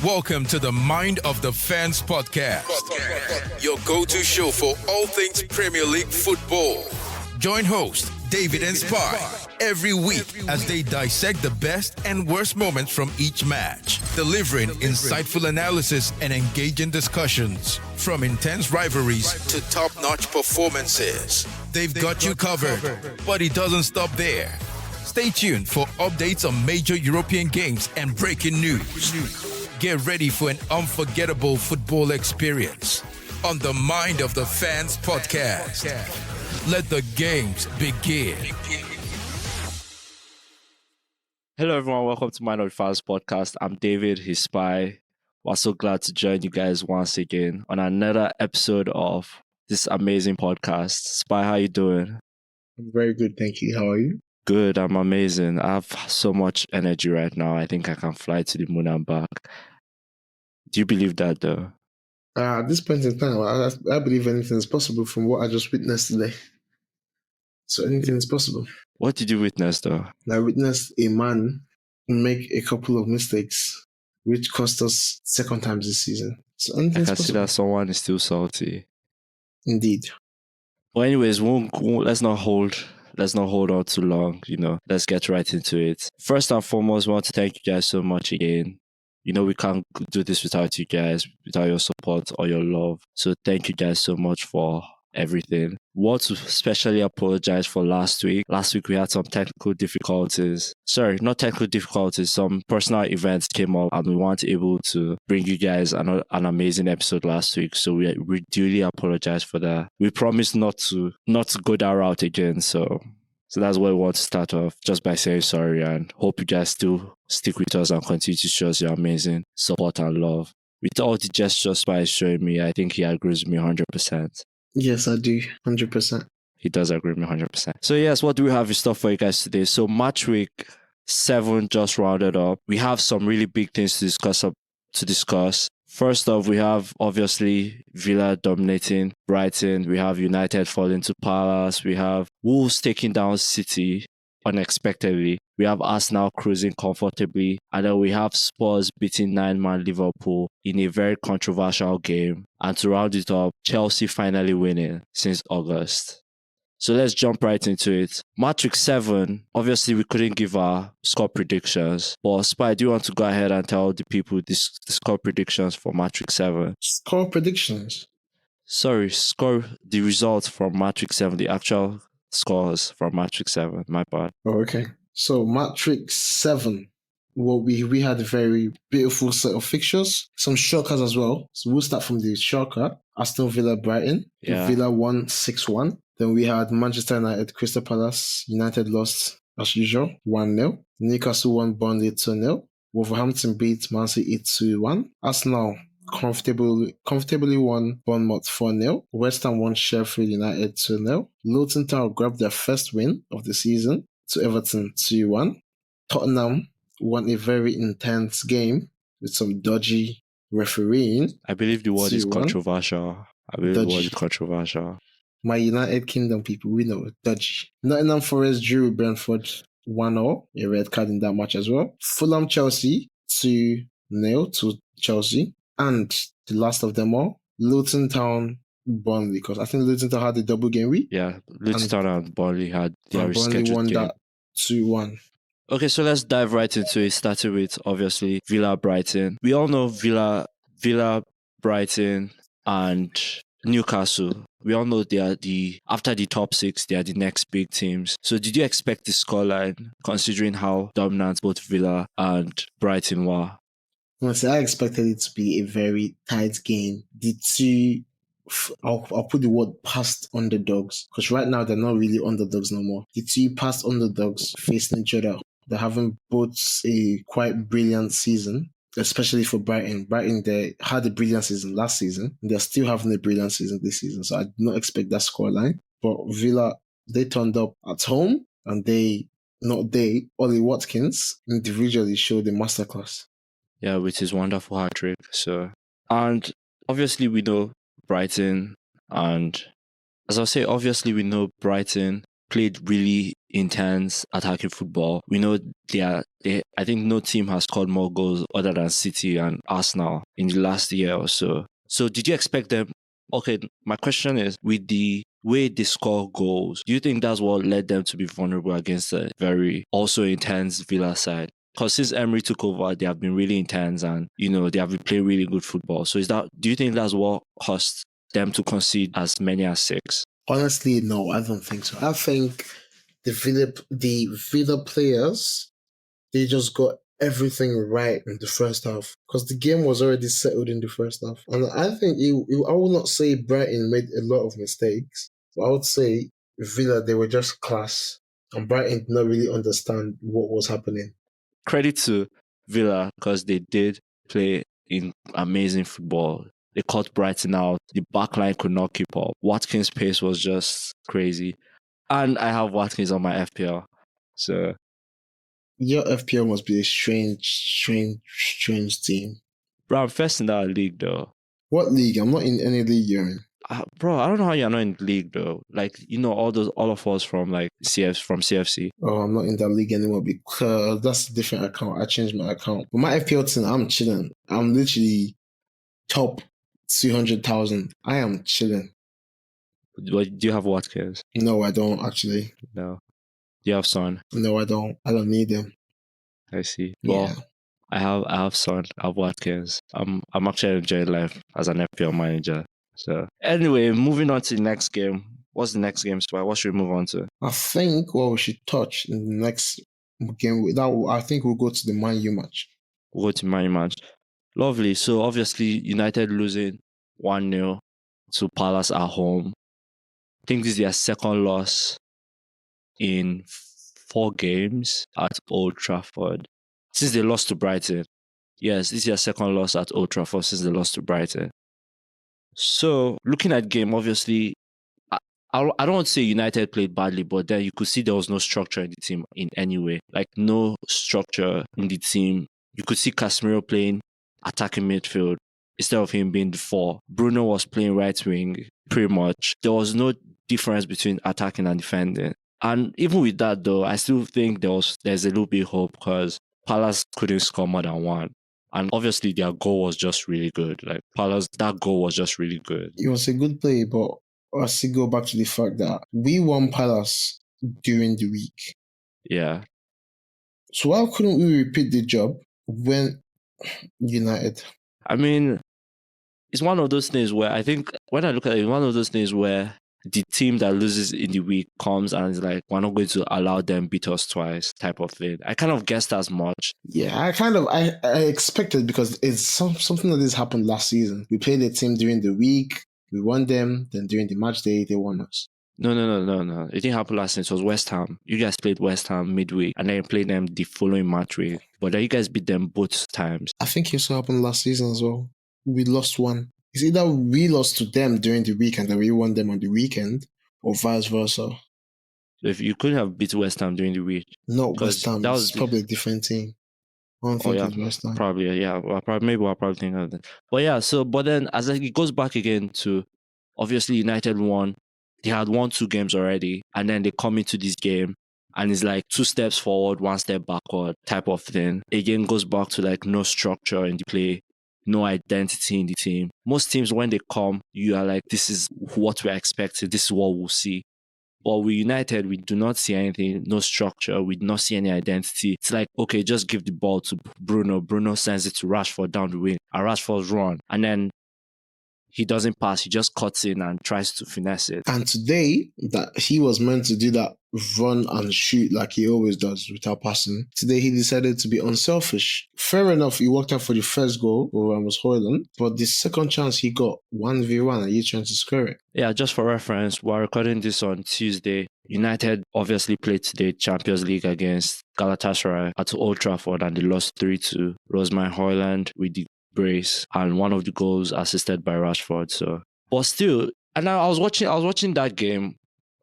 Welcome to the Mind of the Fans podcast, your go-to show for all things Premier League football. Join host David and Spy every week as they dissect the best and worst moments from each match, delivering insightful analysis and engaging discussions. From intense rivalries to top-notch performances, they've got you covered, but it doesn't stop there. Stay tuned for updates on major European games and breaking news. Get ready for an unforgettable football experience on the Mind of the Fans podcast. Let the games begin. Hello, everyone. Welcome to Mind of the Fans podcast. I'm David, his spy. We're so glad to join you guys once again on another episode of this amazing podcast. Spy, how you doing? I'm very good, thank you. How are you? Good. I'm amazing. I have so much energy right now. I think I can fly to the moon and back. Do you believe that, though? At this point in time, I believe anything is possible from what I just witnessed today. So anything is possible. What did you witness, though? I witnessed a man make a couple of mistakes, which cost us second times this season. So anything I is can see possible. that someone is still salty. Indeed. Well, anyways, let's not hold on too long. Let's get right into it. First and foremost, I want to thank you guys so much again. We can't do this without you guys, without your support or your love. So thank you guys so much for everything. Want to especially apologize for last week. Last week we had some technical difficulties. Sorry, not technical difficulties. Some personal events came up and we weren't able to bring you guys an amazing episode last week. So we duly apologize for that. We promise not to go that route again. So that's where we want to start off, just by saying sorry, and hope you guys still stick with us and continue to show us your amazing support and love. With all the gestures Spy is showing me, I think he agrees with me 100%. Yes, I do. 100%. He does agree with me 100%. So yes, what do we have in store for you guys today? So match week 7 just rounded up. We have some really big things to discuss. First off, we have obviously Villa dominating Brighton. We have United falling to Palace. We have Wolves taking down City unexpectedly. We have Arsenal cruising comfortably. And then we have Spurs beating 9-man Liverpool in a very controversial game. And to round it up, Chelsea finally winning since August. So let's jump right into it. Match week 7, obviously we couldn't give our score predictions. But Spy, do you want to go ahead and tell the people the score predictions for match week 7? Score predictions? Sorry, the results from match week 7, the actual scores from match week 7. My bad. Oh, okay. So match week 7, well, we had a very beautiful set of fixtures. Some shockers as well. So we'll start from the shocker. Aston Villa Brighton. Yeah. Villa won 6-1. Then we had Manchester United Crystal Palace. United lost as usual 1-0. Newcastle won Burnley 2-0. Wolverhampton beat Man City 2-1. Arsenal comfortably won Bournemouth 4-0. West Ham won Sheffield United 2-0. Luton Town grabbed their first win of the season to Everton 2-1. Tottenham won a very intense game with some dodgy refereeing. I believe the word is 2-1. controversial. My United Kingdom people, we know dodgy. Nottingham Forest drew with Brentford 1-0, a red card in that match as well. Fulham Chelsea 2-0 to Chelsea. And the last of them all, Luton Town Burnley, because I think Luton Town had a double game week. Yeah, Luton Town and Burnley had their Burnley rescheduled won game. that 2-1. Okay, so let's dive right into it, starting with, obviously, Villa Brighton. We all know Villa, Brighton, and Newcastle. We all know they are after the top 6, they are the next big teams. So did you expect the scoreline, considering how dominant both Villa and Brighton were? Honestly, I expected it to be a very tight game. The two, I'll put the word past underdogs, because right now they're not really underdogs no more. The two past underdogs facing each other. They're having both a quite brilliant season, especially for Brighton. Brighton, they had a brilliant season last season. They're still having a brilliant season this season, so I did not expect that scoreline. But Villa, they turned up at home, and Ollie Watkins individually showed a masterclass. Yeah, with his wonderful hat-trick. So, and obviously we know Brighton, and as I say, obviously we know Brighton played really intense attacking football. We know I think no team has scored more goals other than City and Arsenal in the last year or so. So did you expect them? Okay, my question is, with the way they score goals, do you think that's what led them to be vulnerable against a very also intense Villa side? Because since Emery took over, they have been really intense and, they have been playing really good football. So do you think that's what caused them to concede as many as 6? Honestly, no, I don't think so. I think the Villa players, they just got everything right in the first half because the game was already settled in the first half. And I think I will not say Brighton made a lot of mistakes, but I would say Villa, they were just class. And Brighton did not really understand what was happening. Credit to Villa because they did play in amazing football. They caught Brighton out. The backline could not keep up. Watkins' pace was just crazy. And I have Watkins on my FPL. So your FPL must be a strange team. Bro, I'm first in that league though. What league? I'm not in any league you're in. Bro, I don't know how you're not in the league though. Like, all of us from like CFC. Oh, I'm not in that league anymore because that's a different account. I changed my account. But my FPL team, I'm chilling. I'm literally top 200,000. I am chilling. But do you have Watkins? No, I don't actually. No. Do you have Son? No, I don't. I don't need them. I see. Yeah. Well, I have Son. I have Watkins. I'm actually enjoying life as an FPL manager. So anyway, moving on to the next game. What's the next game, Spy? What should we move on to? I think what we should touch in the next game, I think we'll go to the Man U match. We'll go to Man U match. Lovely. So obviously United losing 1-0 to Palace at home. I think this is their second loss in 4 games at Old Trafford since they lost to Brighton. Yes, this is their second loss at Old Trafford since they lost to Brighton. So looking at the game, obviously, I don't want to say United played badly, but then you could see there was no structure in the team in any way. Like, no structure in the team. You could see Casemiro playing attacking midfield instead of him being the 4. Bruno was playing right wing, pretty much. There was no difference between attacking and defending. And even with that, though, I still think there's a little bit of hope because Palace couldn't score more than 1. And obviously, their goal was just really good. Like, Palace, that goal was just really good. It was a good play, but I still go back to the fact that we won Palace during the week. Yeah. So why couldn't we repeat the job when United? I mean, it's one of those things where I think when I look at it, it's one of those things where the team that loses in the week comes and is like, we're not going to allow them beat us twice type of thing. I kind of guessed as much. Yeah, I expected because it's something that this happened last season. We played the team during the week. We won them. Then during the match day, they won us. No. It didn't happen last season. It was West Ham. You guys played West Ham midweek and then you played them the following match week. But then you guys beat them both times. I think it also happened last season as well. We lost one. It's either we lost to them during the week and then we won them on the weekend or vice versa. So if you couldn't have beat West Ham during the week. No, West Ham. That was probably a different team. I don't think it's West Ham. Probably, yeah. Maybe I'll probably think of that. But yeah, but then as it goes back again to, obviously United won. They had won 2 games already. And then they come into this game and it's like 2 steps forward, 1 step backward type of thing. Again, goes back to like no structure in the play, no identity in the team. Most teams, when they come, you are like, this is what we're expecting. This is what we'll see. But with United, we do not see anything, no structure. We do not see any identity. It's like, okay, just give the ball to Bruno. Bruno sends it to Rashford down the wing. And Rashford's run. And then he doesn't pass. He just cuts in and tries to finesse it. And today, that he was meant to do that run and shoot like he always does without passing. Today, he decided to be unselfish. Fair enough, he worked out for the first goal for Ramos Højlund, but the second chance he got 1v1 and he's trying to score it. Yeah, just for reference, we're recording this on Tuesday. United obviously played today Champions League against Galatasaray at Old Trafford and they lost 3-2. Rosemary Højlund with the brace and one of the goals assisted by Rashford. So, but still, and I was watching that game,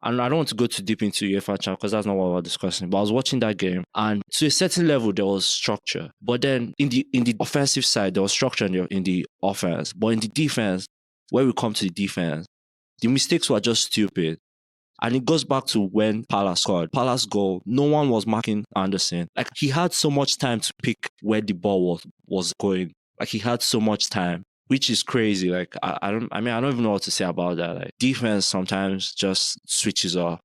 and I don't want to go too deep into UEFA Champions because that's not what we're discussing. But I was watching that game, and to a certain level there was structure. But then in the offensive side there was structure in the offense. But in the defense, where we come to the defense, the mistakes were just stupid. And it goes back to when Palace scored. Palace goal, no one was marking Anderson. Like, he had so much time to pick where the ball was going. Like, he had so much time, which is crazy. Like, I don't even know what to say about that. Like, defense sometimes just switches off.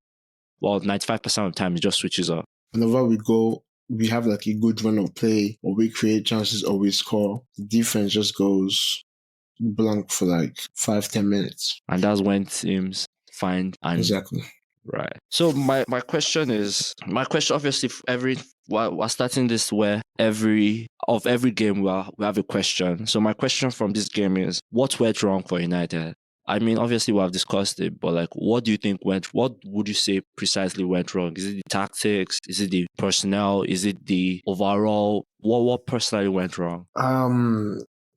Well, 95% of the time it just switches off. Whenever we go, we have like a good run of play, or we create chances, or we score. The defense just goes blank for like 5-10 minutes. And that's when teams find and Exactly. Right. So my question obviously we're starting this where every game we have a question. So my question from this game is, what went wrong for United? I mean, obviously we have discussed it, but like, what would you say precisely went wrong? Is it the tactics? Is it the personnel? Is it the overall? What personally went wrong?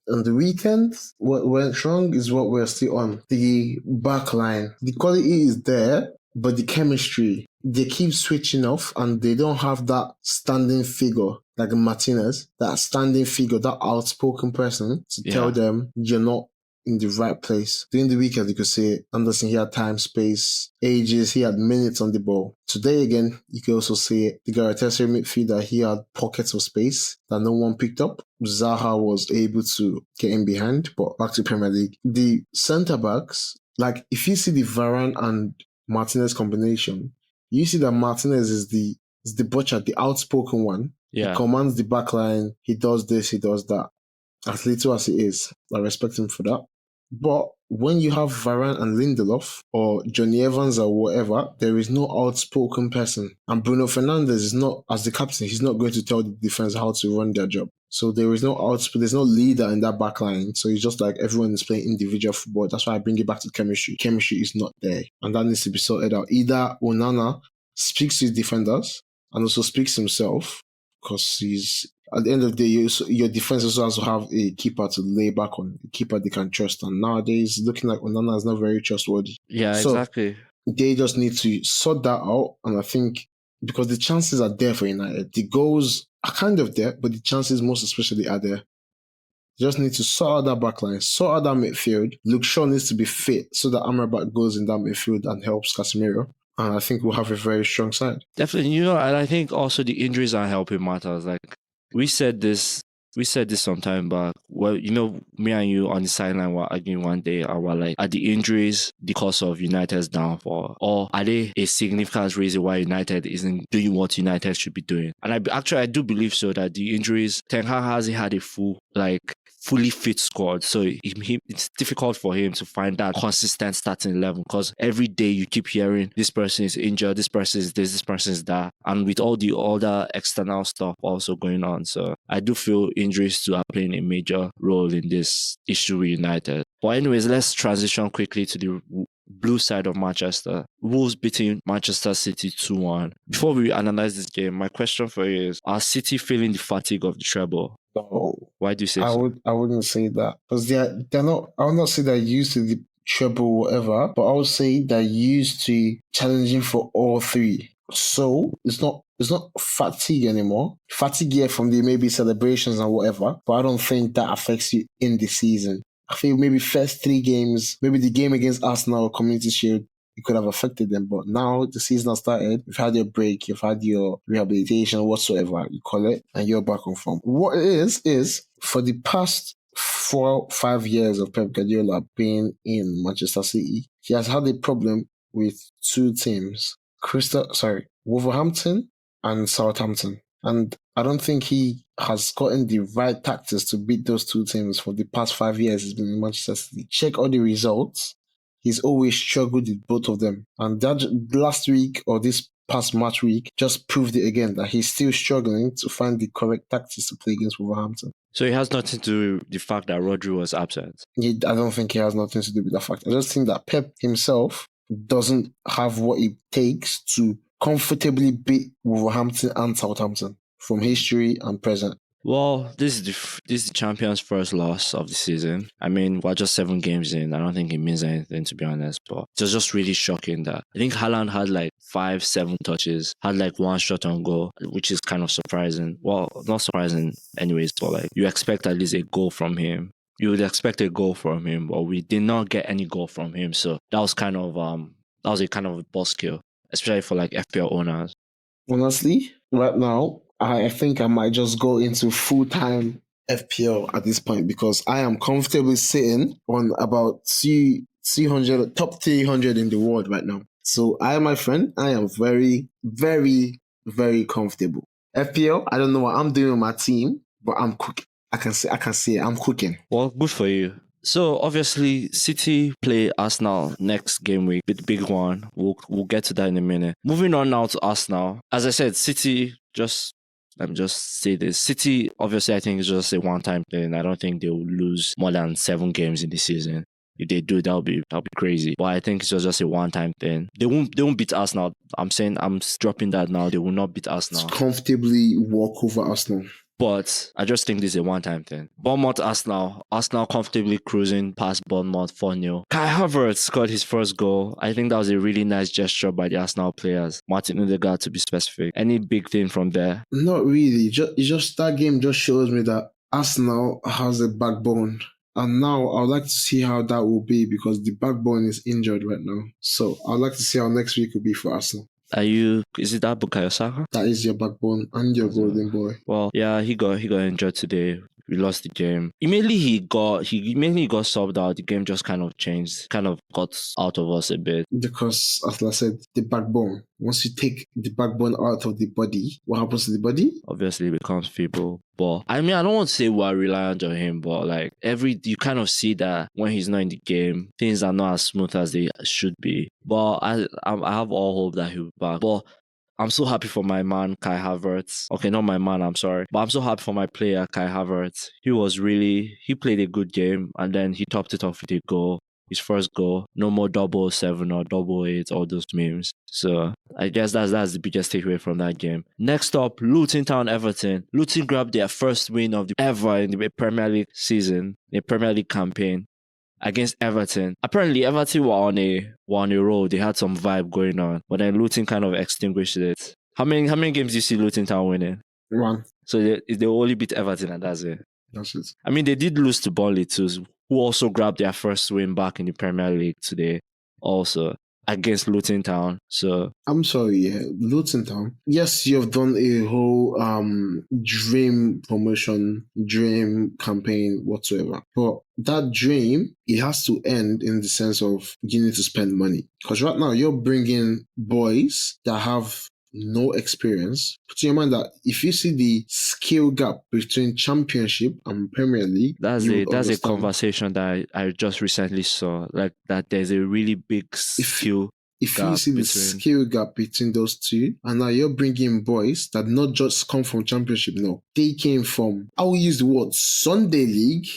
On the weekend, what went wrong is what we're still on. The back line. The quality is there, but the chemistry, they keep switching off and they don't have that standing figure like Martinez, that standing figure, that outspoken person to tell them you're not in the right place. During the weekend, you could say Anderson, he had time, space, ages, he had minutes on the ball. Today again, you could also say the Galatasaray midfielder, he had pockets of space that no one picked up. Zaha was able to get in behind, but back to Premier League. The centre-backs, like if you see the Varane and Martinez combination, you see that Martinez is the butcher, the outspoken one. Yeah. He commands the back line, he does this, he does that. As little as he is, I respect him for that. But when you have Varane and Lindelof or Johnny Evans or whatever, there is no outspoken person. And Bruno Fernandes is not, as the captain, he's not going to tell the defense how to run their job. So there's no leader in that back line. So it's just like everyone is playing individual football. That's why I bring it back to chemistry. Chemistry is not there. And that needs to be sorted out. Either Onana speaks to his defenders and also speaks himself, because he's, at the end of the day, your defense also has to have a keeper to lay back on, a keeper they can trust. And nowadays, looking like Onana is not very trustworthy. Yeah, so exactly. They just need to sort that out. And I think because the chances are there for United, the goals are kind of there, but the chances most especially are there. You just need to sort out that back line, sort out that midfield. Luke Shaw needs to be fit so that Amrabat goes in that midfield and helps Casemiro. And I think we'll have a very strong side. Definitely, and I think also the injuries are helping matters. Like, we said this some time back. Well, me and you on the sideline were arguing one day, and we're like, are the injuries the cause of United's downfall? Or are they a significant reason why United isn't doing what United should be doing? And I do believe so, that the injuries, Ten Hag hasn't had a fully fit squad, so it's difficult for him to find that consistent starting 11, because every day you keep hearing this person is injured, this person is this person is that, and with all the other external stuff also going on. So I do feel injuries too are playing a major role in this issue with United. But anyways, let's transition quickly to the blue side of Manchester. Wolves beating Manchester City 2-1. Before we analyze this game, my question for you is, are City feeling the fatigue of the treble? No. Why do you say so? I wouldn't say that, because they're not. I would not say they're used to the treble or whatever, but I would say they're used to challenging for all three. So it's not fatigue anymore. Fatigue, yeah, from the maybe celebrations and whatever, but I don't think that affects you in the season. I think maybe first 3 games, maybe the game against Arsenal or Community Shield, it could have affected them. But now the season has started, you've had your break, you've had your rehabilitation, whatsoever you call it, and you're back on form. What it is for the past 4-5 years of Pep Guardiola being in Manchester City, he has had a problem with 2 teams, Wolverhampton and Southampton. And I don't think he has gotten the right tactics to beat those 2 teams for the past 5 years he's been in Manchester City. Check all the results. He's always struggled with both of them. And that last week or this past match week just proved it again, that he's still struggling to find the correct tactics to play against Wolverhampton. So it has nothing to do with the fact that Rodri was absent? I don't think he has nothing to do with that fact. I just think that Pep himself doesn't have what it takes to comfortably beat Wolverhampton and Southampton from history and present. Well, this is the champions' first loss of the season. I mean, we're just 7 games in. I don't think it means anything, to be honest. But it was just really shocking that I think Haaland had like 5-7 touches, had like 1 shot on goal, which is kind of surprising. Well, not surprising anyways, but like you expect at least a goal from him. You would expect a goal from him, but we did not get any goal from him. So that was kind of was a kind of a buzzkill, especially for like FPL owners. Honestly, right now, I think I might just go into full-time FPL at this point because I am comfortably sitting on about 300, top 300 in the world right now. So my friend, I am very, very, very comfortable. FPL, I don't know what I'm doing with my team, but I'm cooking. I can say I'm cooking. Well, good for you. So obviously, City play Arsenal next game week, big one. We'll get to that in a minute. Moving on now to Arsenal. As I said, City let me just say this. City, obviously, I think it's just a one-time thing. I don't think they will lose more than 7 games in the season. If they do, that'll be crazy. But I think it's just a one-time thing. They won't beat Arsenal. I'm dropping that now. They will not beat Arsenal. Comfortably walk over Arsenal. But I just think this is a one-time thing. Bournemouth, Arsenal comfortably cruising past Bournemouth 4-0. Kai Havertz scored his first goal. I think that was a really nice gesture by the Arsenal players. Martin Odegaard, to be specific. Any big thing from there? Not really. Just that game just shows me that Arsenal has a backbone. And now I'd like to see how that will be because the backbone is injured right now. So I'd like to see how next week will be for Arsenal. Is it that Bukayo Saka? That is your backbone and your golden boy. Well, yeah, he got injured today. We lost the game. Immediately he got subbed out. The game just kind of changed, kind of got out of us a bit. Because, as I said, the backbone. Once you take the backbone out of the body, what happens to the body? Obviously, it becomes feeble. But I mean, I don't want to say we're reliant on him, but like you kind of see that when he's not in the game, things are not as smooth as they should be. But I have all hope that he'll be back. But I'm so happy for my man, Kai Havertz. Okay, not my man, I'm sorry. But I'm so happy for my player, Kai Havertz. He played a good game and then he topped it off with a goal. His first goal. No more 007 or 88, all those memes. So I guess that's the biggest takeaway from that game. Next up, Luton Town Everton. Luton grabbed their first win of ever in the Premier League season, the Premier League campaign, against Everton. Apparently, Everton were on a roll. They had some vibe going on, but then Luton kind of extinguished it. How many games do you see Luton Town winning? 1. So they only beat Everton and that's it. That's it. I mean, they did lose to Burnley too, who also grabbed their first win back in the Premier League today, also against Luton Town. So I'm sorry, yeah, Luton Town. Yes, you have done a whole dream promotion, dream campaign, whatsoever. But that dream, it has to end in the sense of you need to spend money. Because right now you're bringing boys that have no experience. Put in your mind that if you see the skill gap between Championship and Premier League, that's a conversation that I just recently saw. Like that, there's a really big skill. If you see the skill gap between those two, and now you're bringing boys that not just come from Championship, no, they came from, I will use the word Sunday League,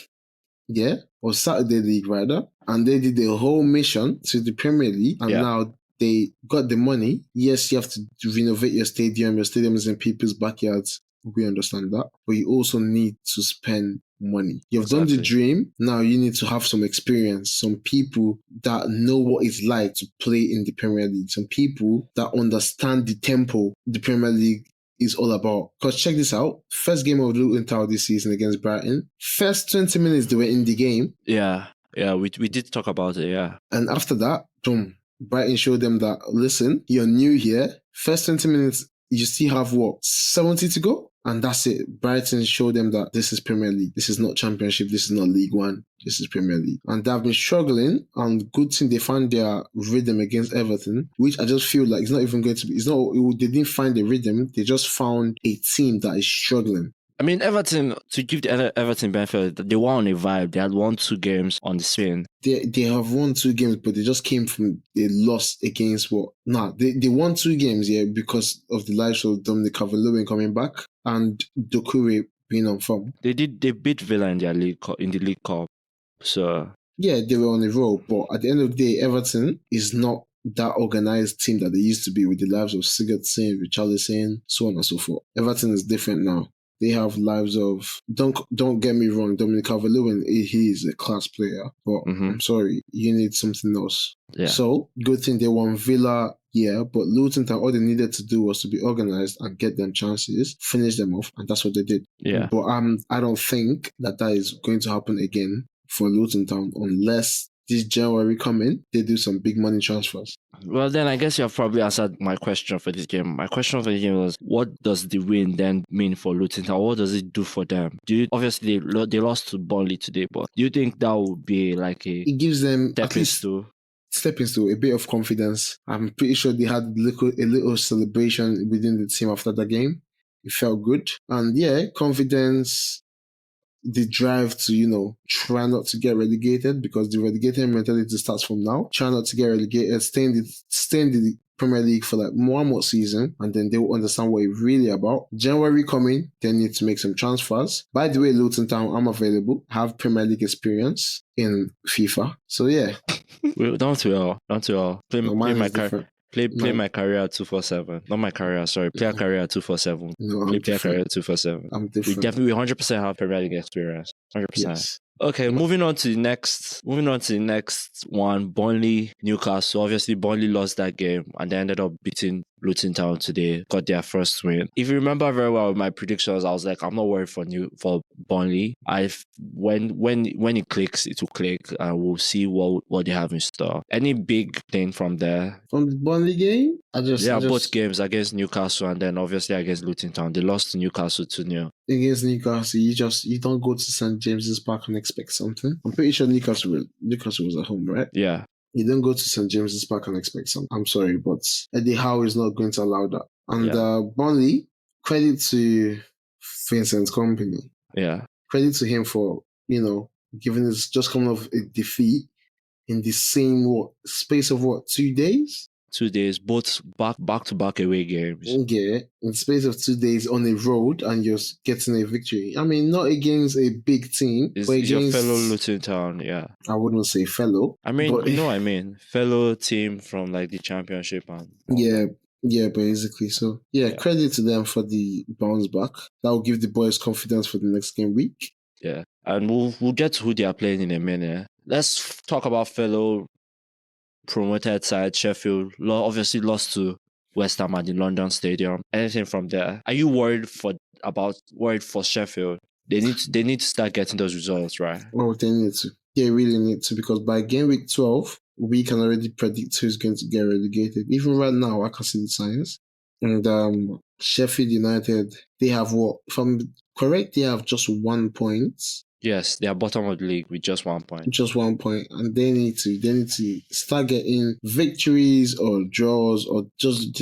yeah, or Saturday League rather, and they did the whole mission to the Premier League, and now they got the money. Yes, you have to renovate your stadium. Your stadium is in people's backyards. We understand that. But you also need to spend money. You've done the dream. Now you need to have some experience. Some people that know what it's like to play in the Premier League. Some people that understand the tempo the Premier League is all about. Because check this out. First game of Luton Town this season against Brighton. First 20 minutes they were in the game. Yeah, we did talk about it, yeah. And after that, boom. Brighton showed them that, listen, you're new here. First 20 minutes, you still have 70 to go? And that's it. Brighton showed them that this is Premier League. This is not Championship. This is not League One. This is Premier League. And they've been struggling. And good thing they found their rhythm against Everton, which I just feel like it's not even going to be. They didn't find the rhythm. They just found a team that is struggling. I mean, Everton, to give the Everton benefit, they were on a vibe. They had won 2 games on the spin. They have won 2 games, but they just came from a loss against they won 2 games, yeah, because of the likes of Dominic Calvert-Lewin coming back and Doucouré being on form. They beat Villa in the League Cup. So yeah, they were on a roll, but at the end of the day, Everton is not that organized team that they used to be with the lives of Sigurdsson, Richarlison, so on and so forth. Everton is different now. They have lives of, don't get me wrong, Dominic Calvert-Lewin, he is a class player, but I'm sorry, you need something else. Yeah. So, good thing they won Villa, yeah, but Luton Town, all they needed to do was to be organized and get them chances, finish them off, and that's what they did. Yeah. But I don't think that is going to happen again for Luton Town unless this January coming, they do some big money transfers. Well, then I guess you have probably answered my question for this game. My question for the game was, what does the win then mean for Luton Town? What does it do for them? Obviously they lost to Burnley today, but do you think that would be like It gives them at least stepping stone, a bit of confidence. I'm pretty sure they had a little celebration within the team after the game. It felt good. And yeah, confidence, the drive to, try not to get relegated, because the relegated mentality starts from now. Try not to get relegated, stay in the Premier League for like one more season, and then they will understand what it's really about. January coming, they need to make some transfers. By the way, Luton Town, I'm available. Have Premier League experience in FIFA. So yeah. Well, don't we all? Play my career at 247. Not my career, sorry. Play a career at 247. No, play a career at 247. I'm different. We definitely 100% have Premier League experience. 100%. Yes. Okay, moving on to the next one, Burnley, Newcastle. Obviously, Burnley lost that game and they ended up beating Luton Town today, got their first win. If you remember very well my predictions, I was like, I'm not worried for Burnley. When it clicks, it will click, and we'll see what they have in store. Any big thing from there? From the Burnley game? Both games against Newcastle and then obviously against Luton Town. They lost to Newcastle 2-0. Against Newcastle, you don't go to St. James's Park and expect something. I'm pretty sure Newcastle was at home, right? Yeah. You don't go to St. James's Park and expect something. I'm sorry, but Eddie Howe is not going to allow that. And Burnley, credit to Vincent Kompany. Yeah. Credit to him for, giving us just coming off a defeat in the same space of 2 days? 2 days, both back-to-back away games. Yeah, in the space of 2 days on the road, and you're getting a victory. I mean, not against a big team, but against your fellow Luton Town, yeah. I wouldn't say fellow. I mean, fellow team from like the Championship. Yeah, basically. So, credit to them for the bounce back. That will give the boys confidence for the next game week. Yeah, and we'll get to who they are playing in a minute. Let's talk about fellow promoted side, Sheffield. Obviously lost to West Ham at the London Stadium. Anything from there? Are you worried for Sheffield? They need to start getting those results, right? Well, they need to. They really need to, because by game week 12, we can already predict who's going to get relegated. Even right now, I can see the signs. And Sheffield United, they have they have just 1 point. Yes, they are bottom of the league with just 1 point. Just 1 point, and they need to start getting victories or draws, or they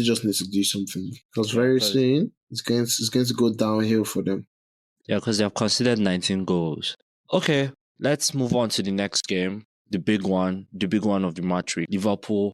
just need to do something, because very soon it's going to go downhill for them. Yeah, because they have conceded 19 goals. Okay, let's move on to the next game, the big one of the match week. Liverpool,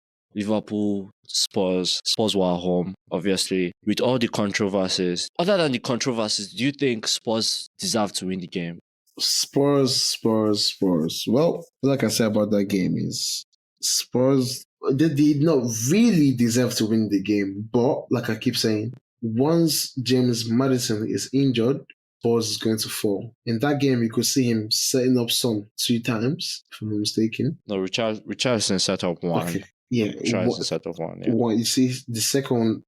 Spurs were at home, obviously, with all the controversies. Other than the controversies, do you think Spurs deserve to win the game? Spurs. Well, like I said about that game is Spurs, they did not really deserve to win the game. But like I keep saying, once James Maddison is injured, Spurs is going to fall. In that game, you could see him setting up Son 2 times, if I'm not mistaken. No, Richarlison set up 1. Okay. Yeah. Richarlison set up 1. Yeah. You see, the second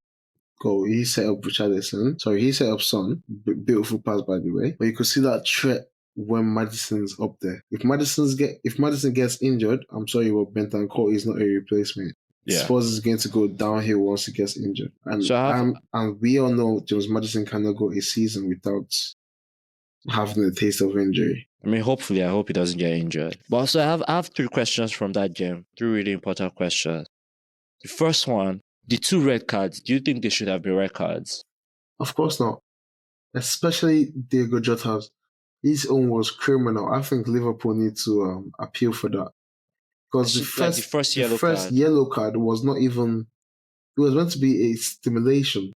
goal, he set up Richarlison. Sorry, he set up Son. Beautiful pass, by the way. But you could see that threat when Maddison's up there. If Maddison gets injured, I'm sorry, but Bentancur is not a replacement. Yeah. Spurs is going to go downhill once he gets injured. And we all know James Maddison cannot go a season without having a taste of injury. I mean, hopefully, I hope he doesn't get injured. But also, I have 3 questions from that game. 3 really important questions. The first one, the 2 red cards, do you think they should have been red cards? Of course not. Especially Diego Jota's. His own was criminal. I think Liverpool need to appeal for that. Because the first yellow card was not even... It was meant to be a stimulation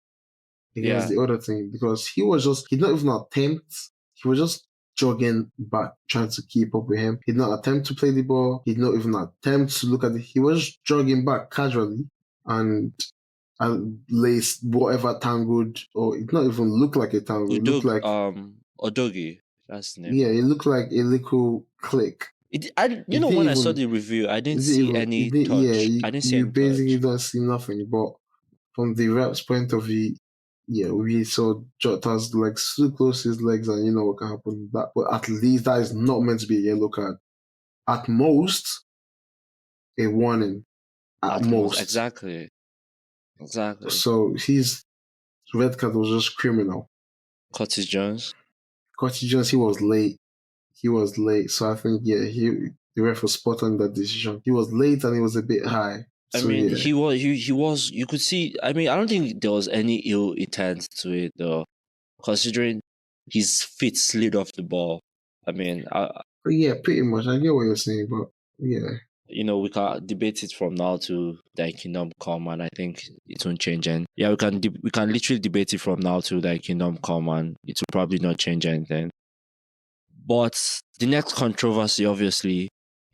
against the other team. Because he did not even attempt. He was just jogging back, trying to keep up with him. He did not attempt to play the ball. He did not even attempt to look at it. He was jogging back casually and laced whatever tangled, or it not even look like a tangle. It looked like Odogi. That's the name. Yeah, it looked like a little click. When I saw the review, I didn't see any touch. I didn't see any touch. You basically don't see nothing. But from the ref's point of view, we saw Jota's legs too close to his legs, and you know what can happen with that. But at least that is not meant to be a yellow card. At most, a warning at most. Exactly. So his red card was just criminal. Curtis Jones. Curtis Jones, he was late. So I think the ref was spot on that decision. He was late and he was a bit high. I mean, he was. You could see. I mean, I don't think there was any ill intent to it though, considering his feet slid off the ball. I mean, yeah, pretty much. I get what you're saying, but yeah. We can debate it from now to Thy Kingdom Come, and I think it won't change. And yeah, we can literally debate it from now to Thy Kingdom Come, and it will probably not change anything. But the next controversy, obviously,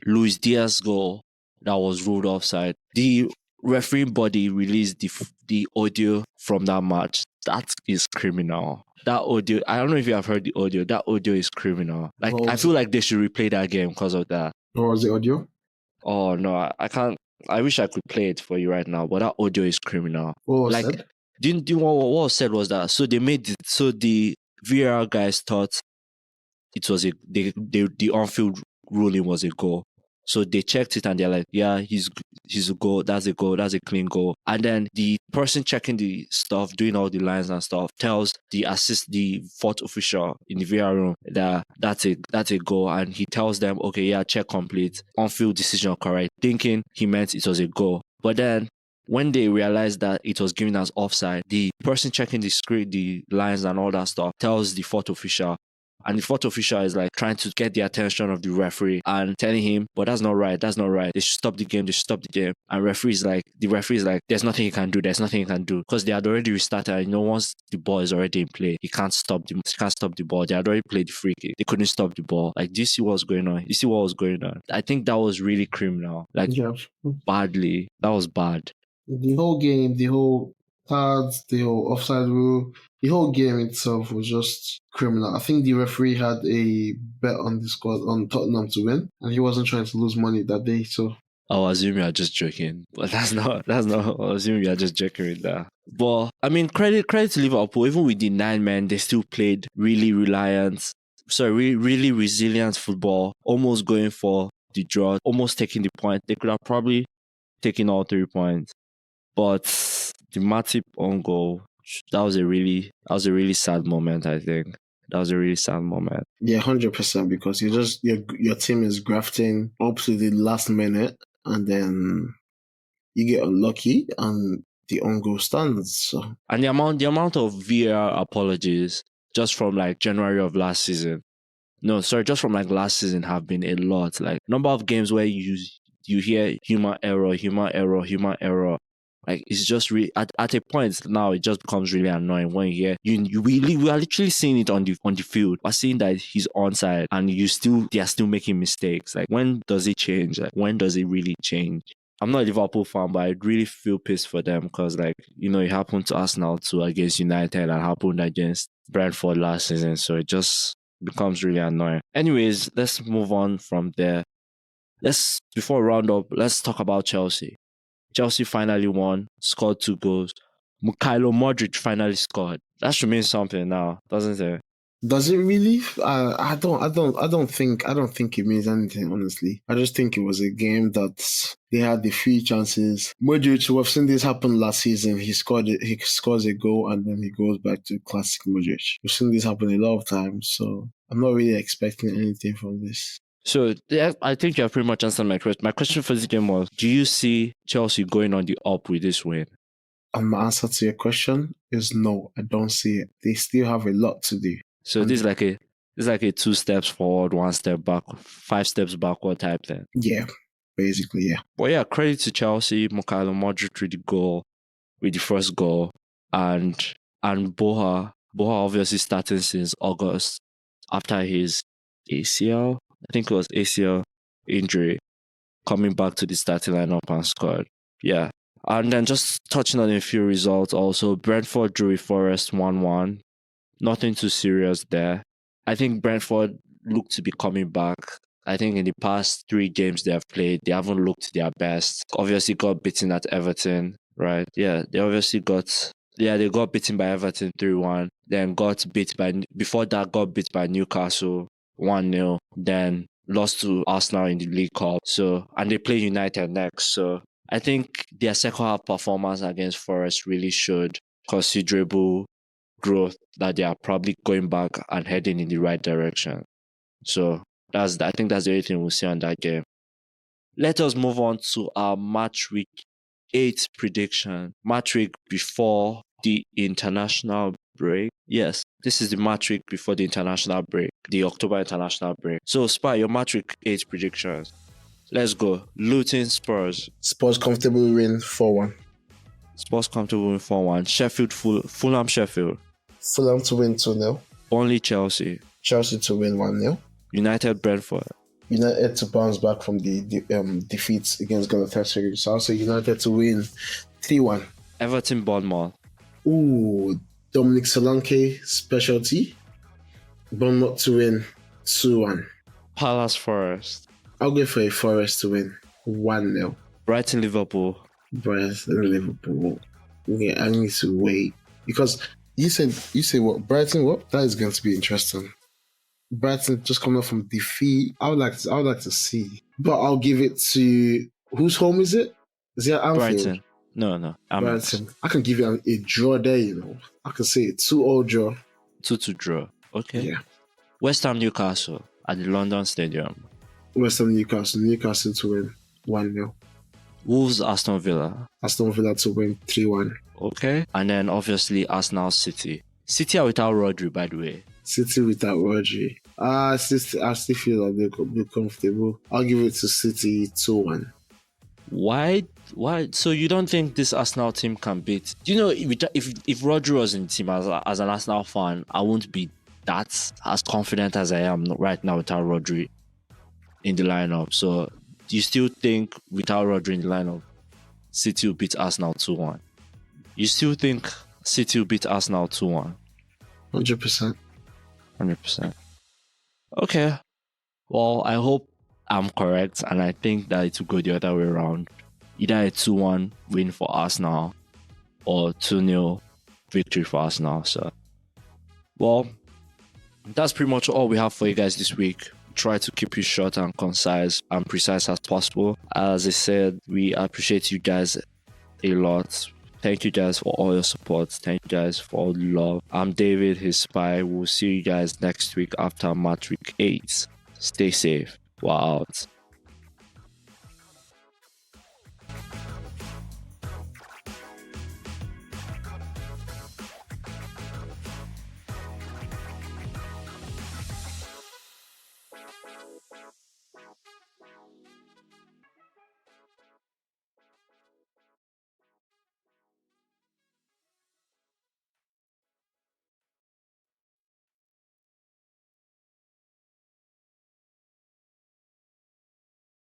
Luis Diaz's goal that was ruled offside. The refereeing body released the audio from that match. That is criminal. That audio, I don't know if you have heard the audio. That audio is criminal. Like, I feel like they should replay that game because of that. What was the audio? Oh no, I can't. I wish I could play it for you right now, but that audio is criminal. What was said? What was said was that the VAR guys thought it was the on-field ruling was a goal. So they checked it and they're like, yeah, he's a goal. That's a clean goal. And then the person checking the stuff, doing all the lines and stuff, tells the fourth official in the VR room that that's a goal. And he tells them, okay, yeah, check complete. On-field decision correct. Thinking he meant it was a goal. But then when they realized that it was given as offside, the person checking the screen, the lines and all that stuff, tells the fourth official. And the fourth official is like trying to get the attention of the referee and telling him, but that's not right. They should stop the game. And the referee is like, there's nothing he can do. Because they had already restarted. Once the ball is already in play, he can't stop the ball. They had already played the free kick. They couldn't stop the ball. Like, do you see what's going on? I think that was really criminal. Badly. That was bad. The whole game, the whole cards, the whole offside rule, the whole game itself was just criminal. I think the referee had a bet on the squad on Tottenham to win, and he wasn't trying to lose money that day. So I'll assume you're just joking, but that's not. I'll assume you're just joking with that. But I mean, credit to Liverpool. Even with the 9 men, they still played really resilient football. Almost going for the draw, almost taking the point. They could have probably taken all 3 points, but the Matip own goal, that was a really sad moment. I think that was a really sad moment. Yeah, 100%. Because your team is grafting up to the last minute, and then you get unlucky, and the own goal stands. So. And the amount of VAR apologies just from like January of last season. No, sorry, just from like last season have been a lot. Like number of games where you hear human error. Like it's just at a point now it just becomes really annoying when you hear we are literally seeing it on the field. We're seeing that he's onside and they are still making mistakes. Like when does it change? Like when does it really change? I'm not a Liverpool fan, but I really feel pissed for them because it happened to Arsenal too against United and happened against Brentford last season. So it just becomes really annoying. Anyways, let's move on from there. Before we round up, let's talk about Chelsea. Chelsea finally won, scored 2 goals. Mykhailo Modric finally scored. That should mean something now, doesn't it? Does it really? I don't think it means anything, honestly. I just think it was a game that they had the few chances. Modric, we've seen this happen last season. He scores a goal and then he goes back to classic Modric. We've seen this happen a lot of times, so I'm not really expecting anything from this. So yeah, I think you have pretty much answered my question. My question for this game was, do you see Chelsea going on the up with this win? My answer to your question is no, I don't see it. They still have a lot to do. So this is like a 2 steps forward, 1 step back, 5 steps backward type thing. Yeah, basically, yeah. But yeah, credit to Chelsea, Mykhailo Modric with the first goal, and Boha obviously starting since August after his ACL. I think it was ACL injury, coming back to the starting lineup and scored. Yeah. And then just touching on a few results also, Brentford drew with Forest 1-1. Nothing too serious there. I think Brentford looked to be coming back. I think in the past 3 games they have played, they haven't looked their best. Obviously got beaten at Everton, right? Yeah, they got beaten by Everton 3-1. Then got beat by Newcastle 1-0. Then lost to Arsenal in the League Cup. So, and they play United next. So I think their second half performance against Forest really showed considerable growth, that they are probably going back and heading in the right direction. So I think that's the only thing we'll see on that game. Let us move on to our match week 8 prediction. Match week before the international break. Yes, this is the match week before the international break, the October international break. So, Spy, your match week 8 predictions. Let's go. Luton Spurs. Spurs comfortable win 4-1. Spurs comfortable win 4-1. Sheffield, Fulham Sheffield. Fulham to win 2-0. Burnley Chelsea. Chelsea to win 1-0. United Brentford. United to bounce back from the defeats against Galatasaray. So I'll say United to win 3-1. Everton Bournemouth. Ooh, Dominic Solanke specialty. Bournemouth to win 2-1. Palace Forest. I'll go for a Forest to win 1-0. Brighton Liverpool. Brighton Liverpool. Okay, I need to wait because you said what? Brighton what? That is going to be interesting. Brighton just coming up from defeat. I would like to see, but I'll give it to whose home is it? Is it Anfield? Brighton. No. Brighton. I can give you a draw there. I can say 2-2 draw. 2-2 draw. Okay. Yeah. West Ham Newcastle at the London Stadium. West Ham Newcastle. Newcastle to win 1-0. Wolves Aston Villa. Aston Villa to win 3-1. Okay. And then obviously Arsenal City. City are without Rodri, by the way. City without Rodri. I still feel like they could be comfortable. I'll give it to City 2-1. Why? So you don't think this Arsenal team can beat? You know, if Rodri was in the team as an Arsenal fan, I wouldn't be that as confident as I am right now without Rodri in the lineup. So do you still think without Rodri in the lineup, City will beat Arsenal 2-1? You still think City will beat Arsenal 2-1? 100%. 100%. Okay. Well, I hope I'm correct, and I think that it will go the other way around. Either a 2-1 win for Arsenal or 2-0 victory for Arsenal. So, well, that's pretty much all we have for you guys this week. Try to keep it short and concise and precise as possible. As I said, we appreciate you guys a lot. Thank you guys for all your support. Thank you guys for all the love. I'm David, his spy. We'll see you guys next week after match week 8. Stay safe. We're out.